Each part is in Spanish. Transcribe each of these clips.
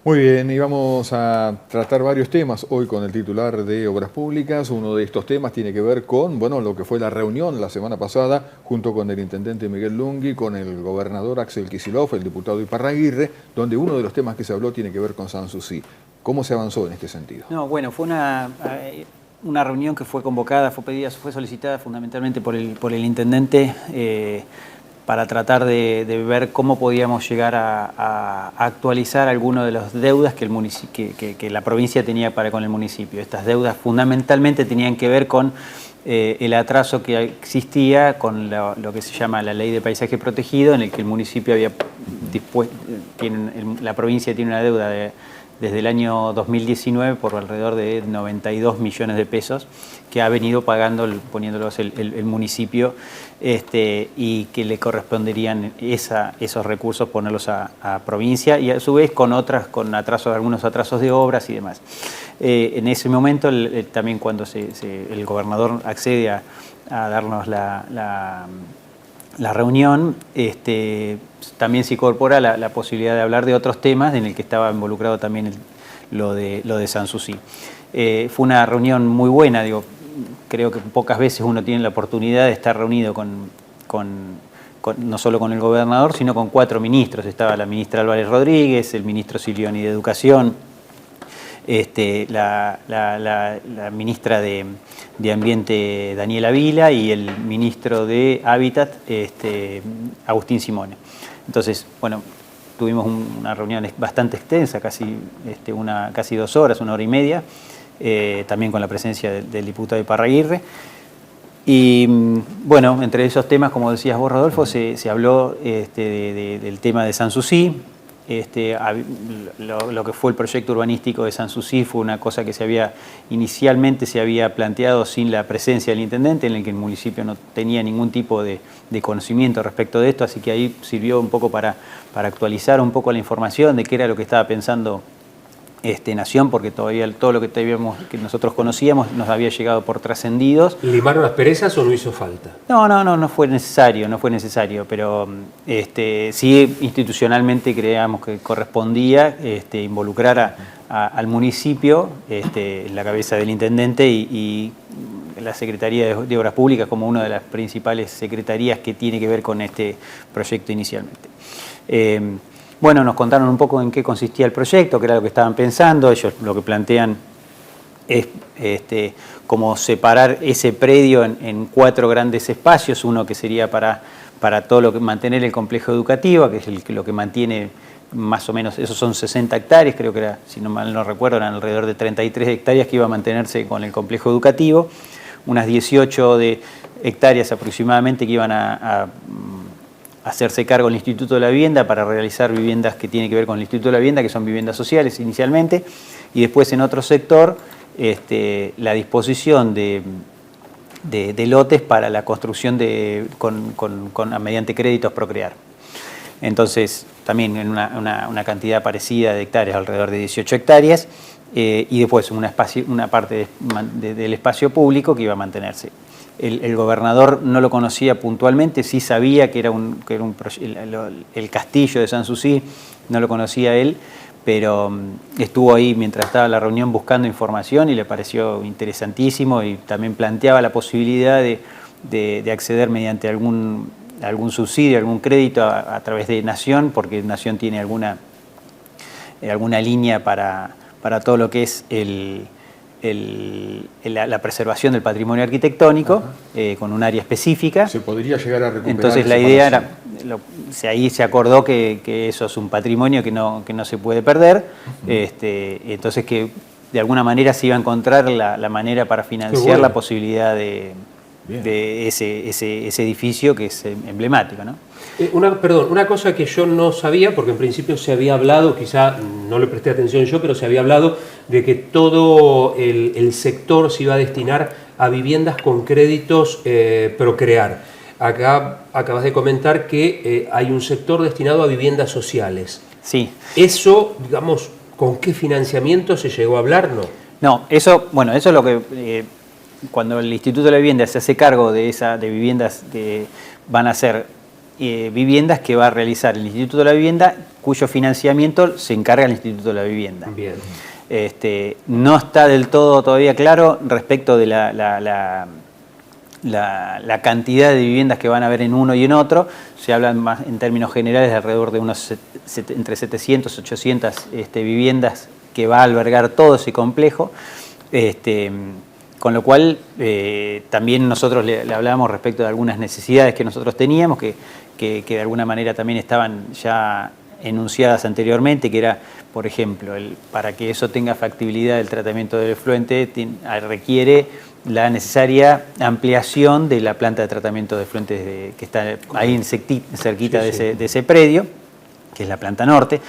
Muy bien, y vamos a tratar varios temas hoy con el titular de Obras Públicas. Uno de estos temas tiene que ver con, bueno, lo que fue la reunión la semana pasada junto con el intendente Miguel Lunghi, con el gobernador Axel Kicillof, el diputado Iparraguirre, donde uno de los temas que se habló tiene que ver con Sanssouci. ¿Cómo se avanzó en este sentido? No, bueno, fue una reunión que fue convocada, fue solicitada fundamentalmente por el intendente para tratar de ver cómo podíamos llegar a actualizar algunas de las deudas que la provincia tenía con el municipio. Estas deudas fundamentalmente tenían que ver con el atraso que existía con lo que se llama la Ley de Paisaje Protegido, en el que el municipio había la provincia tiene una deuda desde el año 2019 por alrededor de 92 millones de pesos que ha venido pagando, poniéndolos el municipio, y que le corresponderían esos recursos ponerlos a provincia, y a su vez con algunos atrasos de obras y demás. En ese momento, también cuando el gobernador accede a darnos la reunión, también se incorpora la posibilidad de hablar de otros temas en el que estaba involucrado también lo de Sanssouci. Fue una reunión muy buena, creo que pocas veces uno tiene la oportunidad de estar reunido no solo con el gobernador, sino con 4 ministros. Estaba la ministra Álvarez Rodríguez, el ministro Silioni de Educación, la ministra de Ambiente Daniela Vila y el ministro de Hábitat Agustín Simone. Entonces, bueno, tuvimos una reunión bastante extensa, casi 2 horas, 1 hora y media, también con la presencia del diputado Iparraguirre. Y bueno, entre esos temas, como decías vos, Rodolfo, se habló del tema de Sanssouci. Lo que fue el proyecto urbanístico de Sanssouci fue una cosa que inicialmente se había planteado sin la presencia del intendente, en el que el municipio no tenía ningún tipo de conocimiento respecto de esto, así que ahí sirvió un poco para actualizar un poco la información de qué era lo que estaba pensando Nación, porque todavía todo lo que nosotros conocíamos nos había llegado por trascendidos. ¿Limaron las perezas o no hizo falta? No fue necesario, pero sí institucionalmente creíamos que correspondía involucrar al municipio, la cabeza del intendente y la Secretaría de Obras Públicas como una de las principales secretarías que tiene que ver con este proyecto inicialmente. Bueno, nos contaron un poco en qué consistía el proyecto, qué era lo que estaban pensando. Ellos lo que plantean es como separar ese predio en 4 grandes espacios, uno que sería para mantener el complejo educativo, que es lo que mantiene más o menos, esos son 60 hectáreas, creo que era, si no mal no recuerdo, eran alrededor de 33 hectáreas que iba a mantenerse con el complejo educativo, unas 18 hectáreas aproximadamente que iban a hacerse cargo del Instituto de la Vivienda para realizar viviendas que tienen que ver con el Instituto de la Vivienda, que son viviendas sociales inicialmente, y después en otro sector la disposición de lotes para la construcción mediante créditos Procrear. Entonces, también en una cantidad parecida de hectáreas, alrededor de 18 hectáreas, y después una parte del espacio público que iba a mantenerse. El gobernador no lo conocía puntualmente, sí sabía que era el castillo de Sanssouci, no lo conocía él, pero estuvo ahí mientras estaba la reunión buscando información y le pareció interesantísimo, y también planteaba la posibilidad de acceder mediante algún subsidio, algún crédito a través de Nación, porque Nación tiene alguna línea para todo lo que es la preservación del patrimonio arquitectónico, con un área específica. Se podría llegar a recuperar. Entonces la idea era, ahí se acordó que eso es un patrimonio que no se puede perder, entonces que de alguna manera se iba a encontrar la manera para financiar la posibilidad de ese edificio que es emblemático, ¿no? Una cosa que yo no sabía, porque en principio se había hablado, quizá no le presté atención yo, pero se había hablado de que todo el sector se iba a destinar a viviendas con créditos Procrear. Acá acabas de comentar que hay un sector destinado a viviendas sociales. Sí. Eso, digamos, ¿con qué financiamiento se llegó a hablar? No, eso es lo que cuando el Instituto de la Vivienda se hace cargo de viviendas que van a ser viviendas que va a realizar el Instituto de la Vivienda, cuyo financiamiento se encarga el Instituto de la Vivienda. Bien. No está del todo todavía claro respecto de la cantidad de viviendas que van a haber en uno y en otro. Se habla más en términos generales de alrededor de entre 700 y 800 viviendas que va a albergar todo ese complejo. Con lo cual, también nosotros le hablábamos respecto de algunas necesidades que nosotros teníamos, que de alguna manera también estaban ya enunciadas anteriormente, que era, por ejemplo, para que eso tenga factibilidad el tratamiento del efluente, requiere la necesaria ampliación de la planta de tratamiento de efluentes que está ahí cerquita de ese predio, que es la planta norte.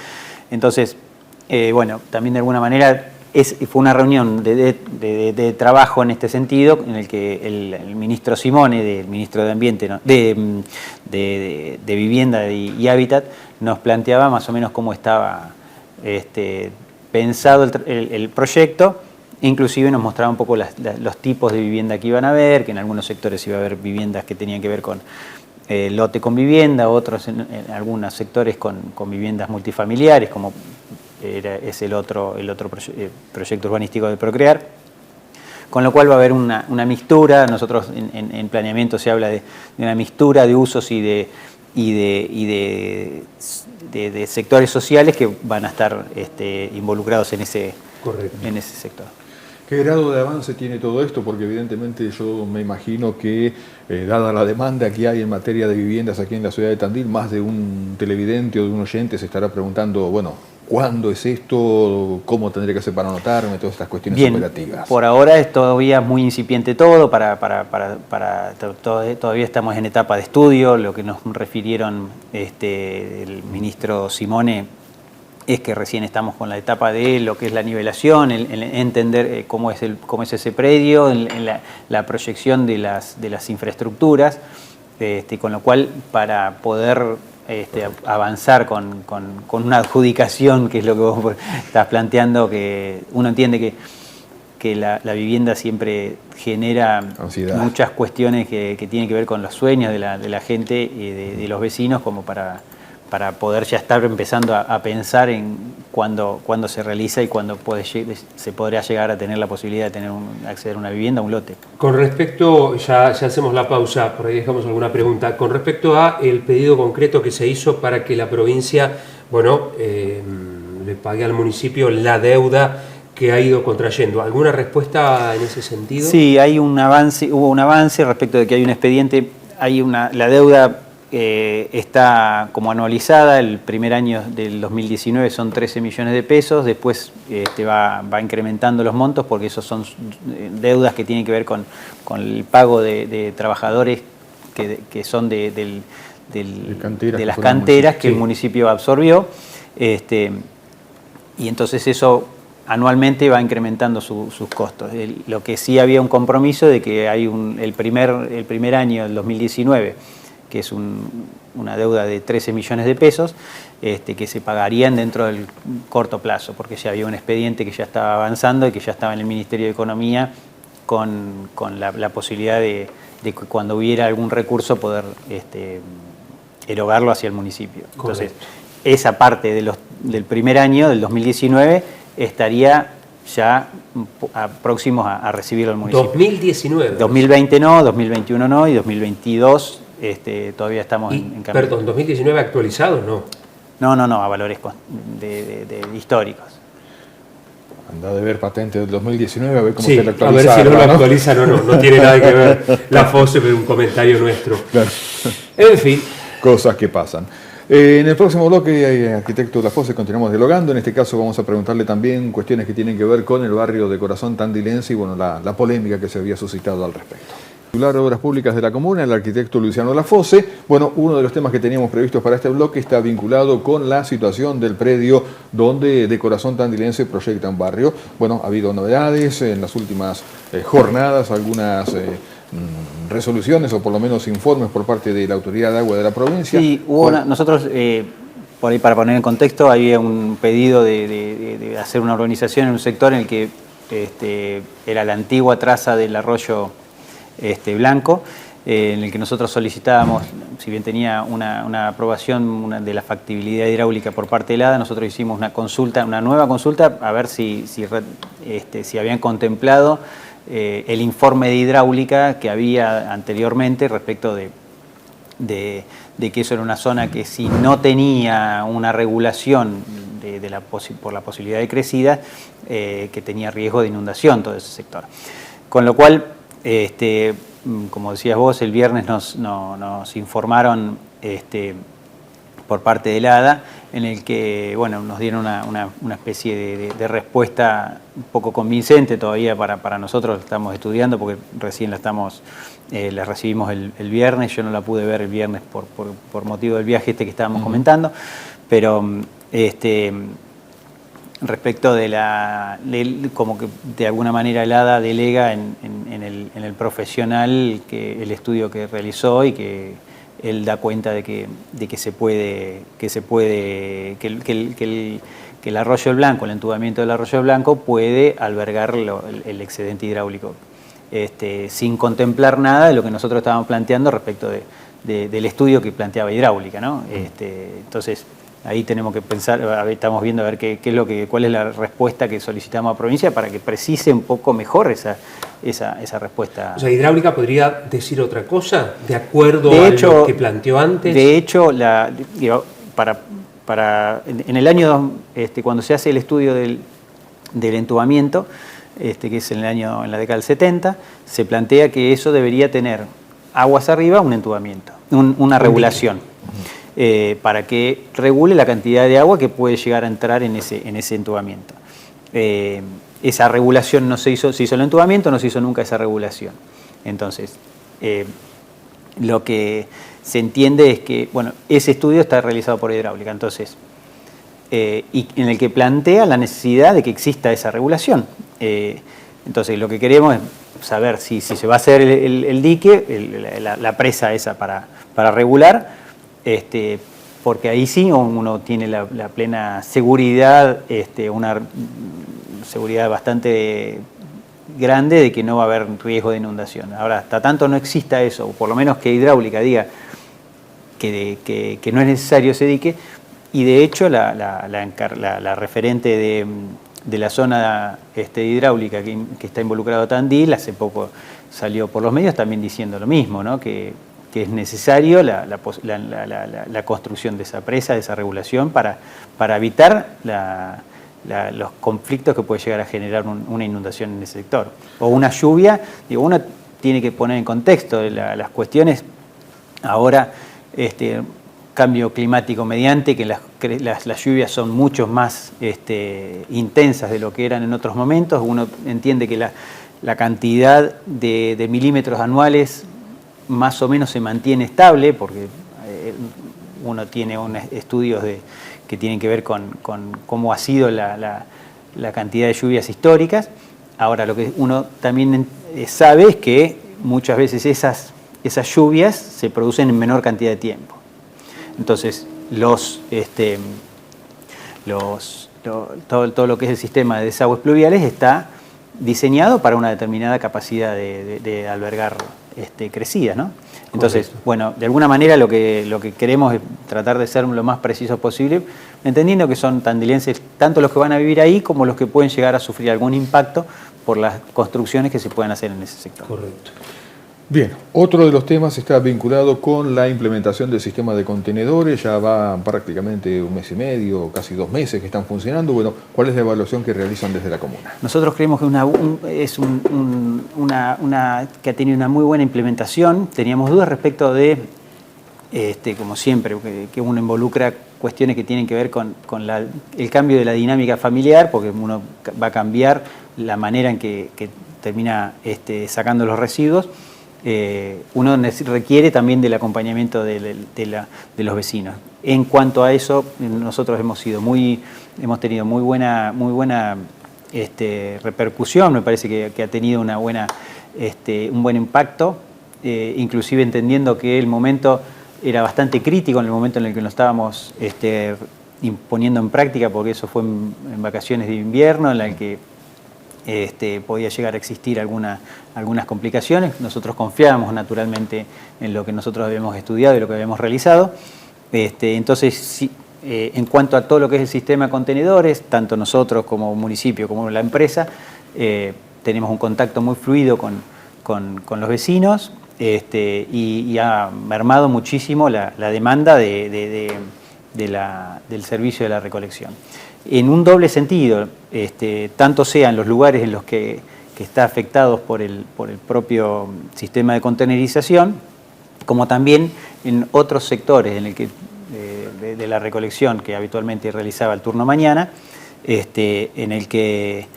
Entonces, bueno, también de alguna manera fue una reunión de trabajo en este sentido, en el que el ministro Simone, el ministro de Ambiente, ¿no? de Vivienda y Hábitat, nos planteaba más o menos cómo estaba pensado el proyecto. Inclusive nos mostraba un poco los tipos de vivienda que iban a haber, que en algunos sectores iba a haber viviendas que tenían que ver con lote con vivienda, otros en algunos sectores con viviendas multifamiliares, como es el otro proyecto urbanístico de Procrear, con lo cual va a haber una mixtura. Nosotros en planeamiento se habla de una mixtura de usos y de sectores sociales que van a estar involucrados en ese sector. ¿Qué grado de avance tiene todo esto? Porque evidentemente yo me imagino que, dada la demanda que hay en materia de viviendas aquí en la ciudad de Tandil, más de un televidente o de un oyente se estará preguntando, bueno, ¿cuándo es esto? ¿Cómo tendré que hacer para anotarme? Todas estas cuestiones operativas. Por ahora es todavía muy incipiente todo, todavía estamos en etapa de estudio. Lo que nos refirieron el ministro Simone es que recién estamos con la etapa de lo que es la nivelación, el entender cómo es ese predio, la proyección de las infraestructuras, con lo cual para poder avanzar con una adjudicación, que es lo que vos estás planteando, que uno entiende que la vivienda siempre genera ansiedad, muchas cuestiones que tienen que ver con los sueños de la gente y de los vecinos, como para poder ya estar empezando a pensar en cuándo se realiza y cuándo se podría llegar a tener la posibilidad de acceder a una vivienda, a un lote. Con respecto, ya hacemos la pausa, por ahí dejamos alguna pregunta, con respecto a el pedido concreto que se hizo para que la provincia, le pague al municipio la deuda que ha ido contrayendo. ¿Alguna respuesta en ese sentido? Sí, hubo un avance respecto de que hay un expediente, la deuda está como anualizada. El primer año del 2019 son 13 millones de pesos, después va incrementando los montos, porque esos son deudas que tienen que ver con el pago de trabajadores que son de las canteras que el municipio absorbió, y entonces eso anualmente va incrementando sus costos. Lo que sí había un compromiso de que hay el primer año, el 2019, que es una deuda de 13 millones de pesos, que se pagarían dentro del corto plazo, porque ya había un expediente que ya estaba avanzando y que ya estaba en el Ministerio de Economía con la posibilidad de que cuando hubiera algún recurso poder erogarlo hacia el municipio. Entonces, esa parte del primer año, del 2019, estaría ya próximos a recibirlo el municipio. 2019. 2020 no, 2021 no, y 2022 todavía estamos en cambio. Perdón, ¿2019 actualizado no? No, a valores históricos. Anda de ver patente del 2019, a ver cómo sí, se la actualiza. A ver si no lo actualizan o no tiene nada que ver la FOSE, pero un comentario nuestro. Claro. En fin. Cosas que pasan. En el próximo bloque, arquitecto de la FOSE, continuamos dialogando. En este caso vamos a preguntarle también cuestiones que tienen que ver con el barrio de Corazón Tandilense y bueno, la polémica que se había suscitado al respecto. Titular de Obras Públicas de la Comuna, el arquitecto Luciano Lafose. Bueno, uno de los temas que teníamos previstos para este bloque está vinculado con la situación del predio donde de Corazón Tandilense proyecta un barrio. Bueno, ha habido novedades en las últimas jornadas, algunas resoluciones o por lo menos informes por parte de la Autoridad de Agua de la provincia. Sí, nosotros, por ahí para poner en contexto, había un pedido de hacer una urbanización en un sector en el que era la antigua traza del arroyo Blanco, en el que nosotros solicitábamos, si bien tenía una aprobación de la factibilidad hidráulica por parte del ADA, nosotros hicimos una nueva consulta, a ver si habían contemplado el informe de hidráulica que había anteriormente respecto de que eso era una zona que si no tenía una regulación por la posibilidad de crecida, que tenía riesgo de inundación todo ese sector. Con lo cual, como decías vos, el viernes nos informaron por parte del ADA, en el que bueno, nos dieron una especie de respuesta un poco convincente todavía para nosotros, estamos estudiando porque recién la recibimos el viernes, yo no la pude ver el viernes por motivo del viaje que estábamos comentando, pero respecto como que de alguna manera el ADA delega en el profesional el estudio que realizó y que él da cuenta de que el Arroyo del Blanco, el entubamiento del Arroyo del Blanco puede albergar el excedente hidráulico, sin contemplar nada de lo que nosotros estábamos planteando respecto del estudio que planteaba hidráulica, ¿no? Entonces, ahí tenemos que pensar, estamos viendo a ver cuál es la respuesta que solicitamos a provincia para que precise un poco mejor esa respuesta. O sea, hidráulica podría decir otra cosa de acuerdo a lo que planteó antes. De hecho, en el año, cuando se hace el estudio del entubamiento, que es en la década del 70, se plantea que eso debería tener aguas arriba un entubamiento, una regulación. Para que regule la cantidad de agua que puede llegar a entrar en ese entubamiento. Esa regulación no se hizo el entubamiento, no se hizo nunca esa regulación. Entonces, lo que se entiende es que, bueno, ese estudio está realizado por hidráulica, entonces, y en el que plantea la necesidad de que exista esa regulación. Entonces, lo que queremos es saber si se va a hacer el dique, la presa esa para regular, porque ahí sí uno tiene la plena seguridad, una seguridad bastante grande de que no va a haber riesgo de inundación. Ahora, hasta tanto no exista eso, o por lo menos que hidráulica diga que no es necesario ese dique, y de hecho la referente de la zona hidráulica que está involucrado Tandil, hace poco salió por los medios también diciendo lo mismo, ¿no? Que es necesario la construcción de esa presa, de esa regulación, para evitar los conflictos que puede llegar a generar una inundación en ese sector. O una lluvia, uno tiene que poner en contexto las cuestiones. Ahora, cambio climático mediante, que las lluvias son mucho más intensas de lo que eran en otros momentos. Uno entiende que la cantidad de milímetros anuales más o menos se mantiene estable, porque uno tiene estudios que tienen que ver con cómo ha sido la cantidad de lluvias históricas. Ahora, lo que uno también sabe es que muchas veces esas lluvias se producen en menor cantidad de tiempo. Entonces, todo lo que es el sistema de desagües pluviales está diseñado para una determinada capacidad de albergar crecidas, ¿no? Entonces, correcto. Bueno, de alguna manera lo que queremos es tratar de ser lo más precisos posible, entendiendo que son tandilenses tanto los que van a vivir ahí como los que pueden llegar a sufrir algún impacto por las construcciones que se puedan hacer en ese sector. Correcto. Bien, otro de los temas está vinculado con la implementación del sistema de contenedores. Ya va prácticamente un mes y medio, casi 2 meses que están funcionando. Bueno, ¿cuál es la evaluación que realizan desde la comuna? Nosotros creemos que que ha tenido una muy buena implementación. Teníamos dudas respecto de, como siempre, que uno involucra cuestiones que tienen que ver con el cambio de la dinámica familiar, porque uno va a cambiar la manera en que termina sacando los residuos. Uno requiere también del acompañamiento de los vecinos. En cuanto a eso, nosotros hemos tenido muy buena repercusión. Me parece que ha tenido un buen impacto, inclusive entendiendo que el momento era bastante crítico en el momento en el que lo estábamos poniendo en práctica, porque eso fue en vacaciones de invierno, en la que podía llegar a existir algunas complicaciones. Nosotros confiábamos naturalmente en lo que nosotros habíamos estudiado y lo que habíamos realizado. Entonces, sí, en cuanto a todo lo que es el sistema de contenedores, tanto nosotros como municipio como la empresa, tenemos un contacto muy fluido con los vecinos y ha mermado muchísimo la demanda del servicio de la recolección. En un doble sentido, tanto sea en los lugares en los que está afectados por el propio sistema de contenerización, como también en otros sectores en el que, de la recolección que habitualmente realizaba el turno mañana, en el que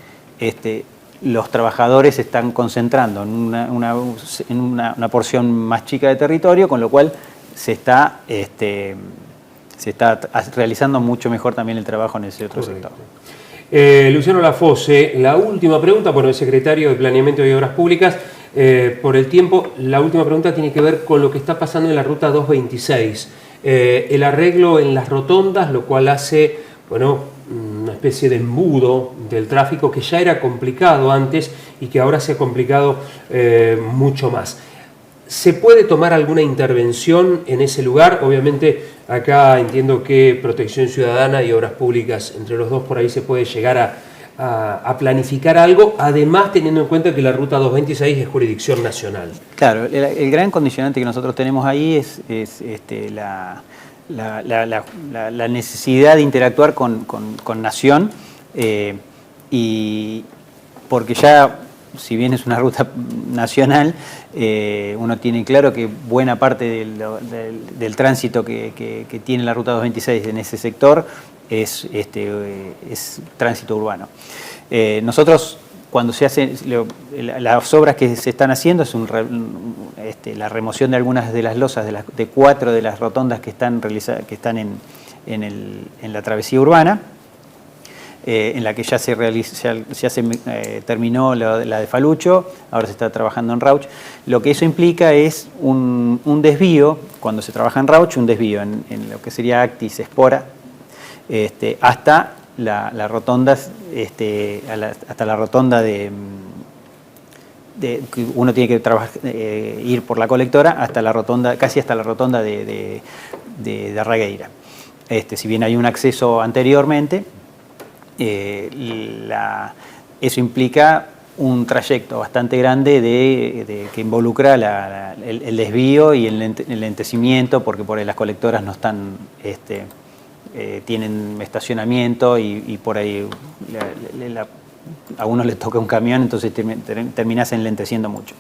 los trabajadores se están concentrando en una porción más chica de territorio, con lo cual se está realizando mucho mejor también el trabajo en ese otro sector. Luciano Lafosse, la última pregunta, por el secretario de Planeamiento y Obras Públicas, por el tiempo, la última pregunta tiene que ver con lo que está pasando en la ruta 226. El arreglo en las rotondas, lo cual hace, bueno, una especie de embudo del tráfico que ya era complicado antes y que ahora se ha complicado mucho más. ¿Se puede tomar alguna intervención en ese lugar? Obviamente acá entiendo que Protección Ciudadana y Obras Públicas, entre los dos por ahí se puede llegar a planificar algo, además teniendo en cuenta que la ruta 226 es jurisdicción nacional. Claro, el gran condicionante que nosotros tenemos ahí es la necesidad de interactuar con Nación, y porque ya, si bien es una ruta nacional, uno tiene claro que buena parte del tránsito que tiene la ruta 226 en ese sector es tránsito urbano. Nosotros, cuando se hacen las obras que se están haciendo, es la remoción de algunas de las losas de 4 de las rotondas que están en la travesía urbana, en la que ya terminó la de Falucho, ahora se está trabajando en Rauch. Lo que eso implica es un desvío, cuando se trabaja en Rauch, un desvío en lo que sería Actis, Espora, hasta la rotonda, hasta la rotonda que uno tiene que ir por la colectora hasta la rotonda, casi hasta la rotonda de Arragueira. Si bien hay un acceso anteriormente, eso implica un trayecto bastante grande que involucra el desvío y el lentecimiento, porque por ahí las colectoras no están, tienen estacionamiento y por ahí a uno le toca un camión, entonces terminás enlenteciendo mucho.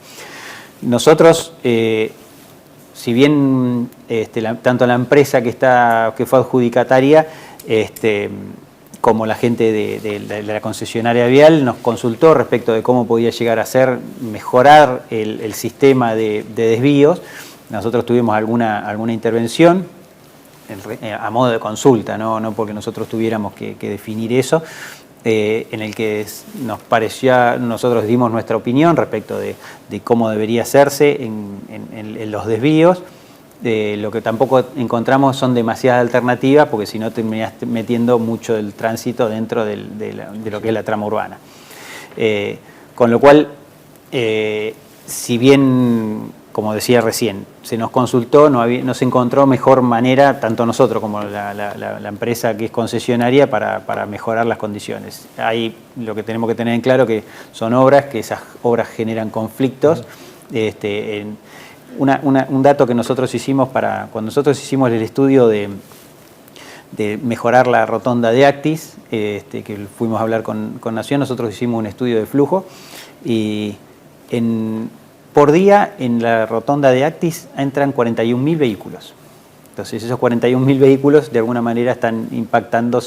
Nosotros, si bien tanto la empresa que fue adjudicataria, como la gente de la concesionaria vial nos consultó respecto de cómo podía llegar a mejorar el sistema de desvíos. Nosotros tuvimos alguna intervención a modo de consulta, no porque nosotros tuviéramos que definir eso, en el que nosotros dimos nuestra opinión respecto de cómo debería hacerse en los desvíos. Lo que tampoco encontramos son demasiadas alternativas, porque si no terminás metiendo mucho del tránsito dentro de lo que es la trama urbana. Con lo cual, si bien, como decía recién, se nos consultó, no se encontró mejor manera, tanto nosotros como la empresa que es concesionaria, para mejorar las condiciones. Ahí lo que tenemos que tener en claro que son obras, que esas obras generan conflictos. Un dato que nosotros hicimos cuando nosotros hicimos el estudio de mejorar la rotonda de Actis, que fuimos a hablar con Nación, nosotros hicimos un estudio de flujo y por día en la rotonda de Actis entran 41.000 vehículos. Entonces esos 41.000 vehículos de alguna manera están impactando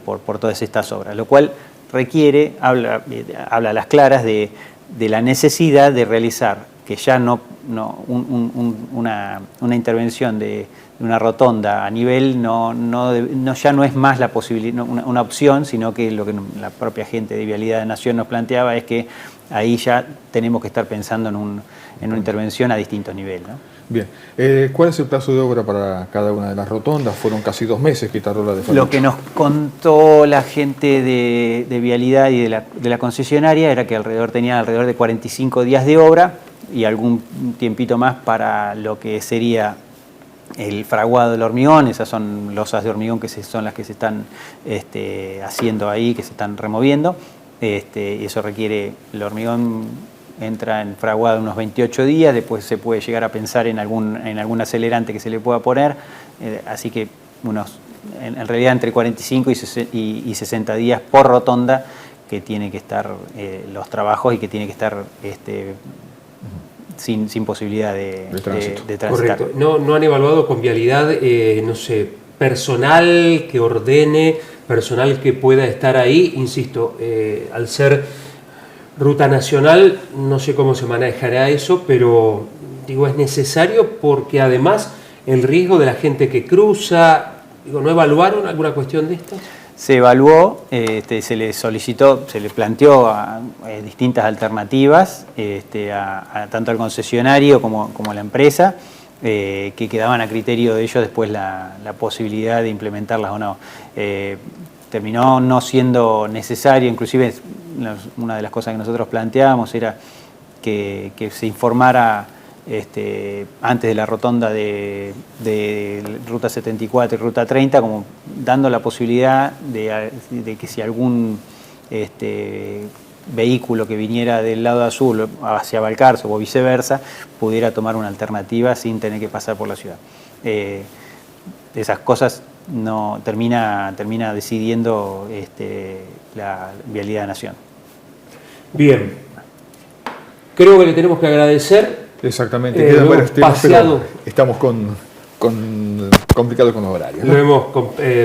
por todas estas obras, lo cual habla a las claras de la necesidad de realizar que ya una intervención de una rotonda a nivel ya no es más la posibilidad, una opción, sino que lo que la propia gente de Vialidad de Nación nos planteaba es que ahí ya tenemos que estar pensando en una intervención a distintos niveles, ¿no? Bien. ¿Cuál es el plazo de obra para cada una de las rotondas? Fueron casi 2 meses que tardó la de Falucho. Lo que nos contó la gente de Vialidad y de la concesionaria era que tenía alrededor de 45 días de obra y algún tiempito más para lo que sería el fraguado del hormigón. Esas son losas de hormigón que son las que se están haciendo ahí, que se están removiendo. Y eso requiere, el hormigón entra en fraguado unos 28 días, después se puede llegar a pensar en algún acelerante que se le pueda poner, así que en realidad entre 45 y 60 días por rotonda que tiene que estar los trabajos y que tiene que estar sin posibilidad de transitar. Correcto. ¿No han evaluado con Vialidad, no sé, personal que ordene, personal que pueda estar ahí? Insisto, al ser ruta nacional, no sé cómo se manejará eso, pero digo, es necesario porque además el riesgo de la gente que cruza, digo, ¿no evaluaron alguna cuestión de estas? Se evaluó, se le solicitó, se le planteó distintas alternativas tanto al concesionario como a la empresa, que quedaban a criterio de ellos después la posibilidad de implementarlas o no. Terminó no siendo necesario, inclusive una de las cosas que nosotros planteábamos era que se informara antes de la rotonda de Ruta 74 y Ruta 30, como dando la posibilidad de que si algún vehículo que viniera del lado azul hacia Balcarce o viceversa, pudiera tomar una alternativa sin tener que pasar por la ciudad. Esas cosas no termina decidiendo la Vialidad de Nación. Bien, creo que le tenemos que agradecer. Exactamente, quedan varios temas, pero estamos complicados con los horarios, ¿no? Lo hemos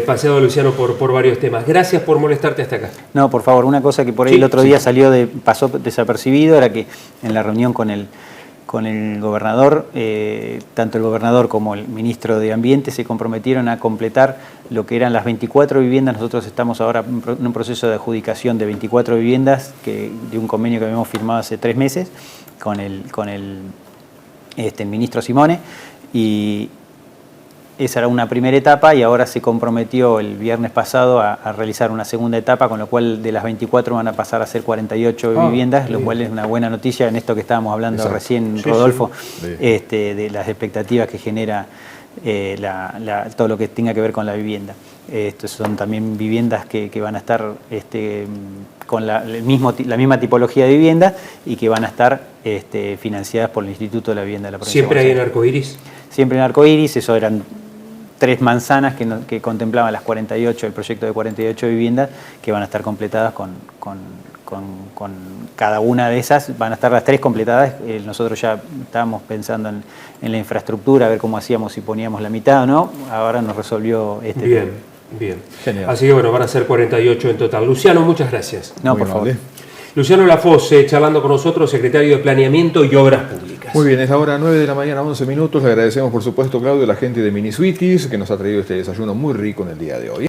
paseado, Luciano, por varios temas. Gracias por molestarte hasta acá. No, por favor, una cosa que por ahí el otro día pasó desapercibido era que en la reunión con el gobernador, tanto el gobernador como el ministro de Ambiente se comprometieron a completar lo que eran las 24 viviendas. Nosotros estamos ahora en un proceso de adjudicación de 24 viviendas de un convenio que habíamos firmado hace 3 meses con el ministro Simone, y esa era una primera etapa y ahora se comprometió el viernes pasado a realizar una segunda etapa, con lo cual de las 24 van a pasar a ser 48 viviendas, lo cual es una buena noticia en esto que estábamos hablando recién, Rodolfo, de las expectativas que genera todo lo que tenga que ver con la vivienda. Estos son también viviendas que van a estar con la misma tipología de vivienda y que van a estar financiadas por el Instituto de la Vivienda de la Provincia. ¿Siempre hay en Arcoiris? Siempre en Arcoiris, eso eran 3 manzanas que contemplaban las 48, el proyecto de 48 viviendas que van a estar completadas con cada una de esas, van a estar las 3 completadas. Nosotros ya estábamos pensando en la infraestructura, a ver cómo hacíamos, si poníamos la mitad o no. Ahora nos resolvió tema. Bien. Genial. Así que bueno, van a ser 48 en total. Luciano, muchas gracias. No, Muy por favor. amable. Luciano Lafosse, charlando con nosotros, secretario de Planeamiento y Obras Públicas. Muy bien, es ahora 9 de la mañana, 11 minutos. Le agradecemos, por supuesto, Claudio, a la gente de Minisuitis, que nos ha traído este desayuno muy rico en el día de hoy.